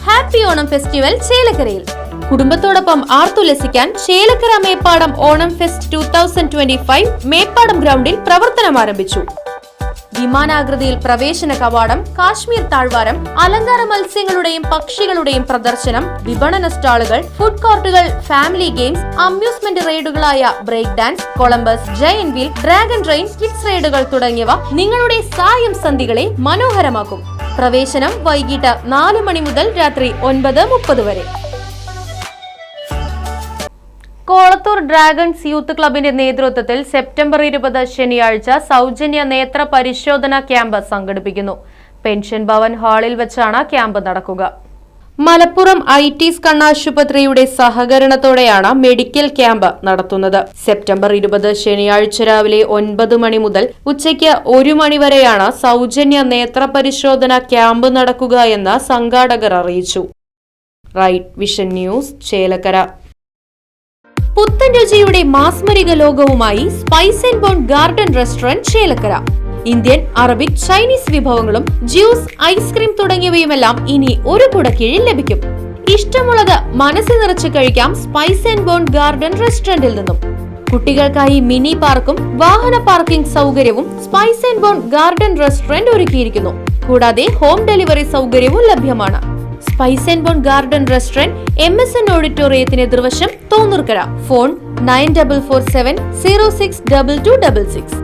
Happy Onam festival ചേലക്കരയിൽ. കുടുംബത്തോടൊപ്പം ആർത്തുല്ലസിക്കാൻ Chelakkara Meppadam Onam fest 2025 Meppadam ഗ്രൗണ്ടിൽ പ്രവർത്തനം ആരംഭിച്ചു. വിമാനാകൃതിയിൽ പ്രവേശന കവാടം, കാശ്മീർ താഴ്വാരം, അലങ്കാര മത്സ്യങ്ങളുടെയും പക്ഷികളുടെയും പ്രദർശനം, വിപണന സ്റ്റാളുകൾ, ഫുഡ് കോർട്ടുകൾ, ഫാമിലി ഗെയിംസ്, അമ്യൂസ്മെന്റ് റൈഡുകളായ break dance, Columbus, giant wheel, dragon train, kids റൈഡുകൾ തുടങ്ങിയവ നിങ്ങളുടെ സായം സന്ധികളെ മനോഹരമാക്കും. പ്രവേശനം വൈകിട്ട് 4 മണി മുതൽ രാത്രി 9:30 വരെ. കോളത്തൂർ ഡ്രാഗൺസ് യൂത്ത് ക്ലബിന്റെ നേതൃത്വത്തിൽ സെപ്റ്റംബർ 20 ശനിയാഴ്ച സൗജന്യ നേത്ര പരിശോധന ക്യാമ്പ് സംഘടിപ്പിക്കുന്നു. പെൻഷൻ ഭവൻ ഹാളിൽ വെച്ചാണ് ക്യാമ്പ് നടക്കുക. മലപ്പുറം IT's കണ്ണാശുപത്രിയുടെ സഹകരണത്തോടെയാണ് മെഡിക്കൽ ക്യാമ്പ് നടത്തുന്നത്. സെപ്റ്റംബർ 20 ശനിയാഴ്ച രാവിലെ 9 മണി മുതൽ ഉച്ചയ്ക്ക് 1 മണി വരെയാണ് സൗജന്യ നേത്ര പരിശോധന ക്യാമ്പ് നടക്കുക എന്ന് സംഘാടകർ അറിയിച്ചു. Right vision news, Chelakkara. പുത്തൻ രുചിയുടെ മാസ്മരിക ലോകവുമായി spice and bone garden restaurant Chelakkara. Indian, Arabic, Chinese വിഭവങ്ങളും ജ്യൂസ്, ഐസ്ക്രീം തുടങ്ങിയവയുമെല്ലാം ഇനി ഒരു കുടക്കീഴിൽ ലഭിക്കും. ഇഷ്ടമുള്ളത് മനസ്സ് നിറച്ച് കഴിക്കാം സ്പൈസ് ആൻഡ് ബോൺ ഗാർഡൻ റെസ്റ്റോറന്റിൽ നിന്നും. കുട്ടികൾക്കായി മിനി പാർക്കും വാഹന പാർക്കിംഗ് സൗകര്യവും spice and bone garden restaurant ഒരുക്കിയിരിക്കുന്നു. കൂടാതെ ഹോം ഡെലിവറി സൗകര്യവും ലഭ്യമാണ്. Spice and bone garden restaurant MSN ഓഡിറ്റോറിയത്തിന് എതിർവശം തോന്നൂർക്കര. ഫോൺ 9447 062266.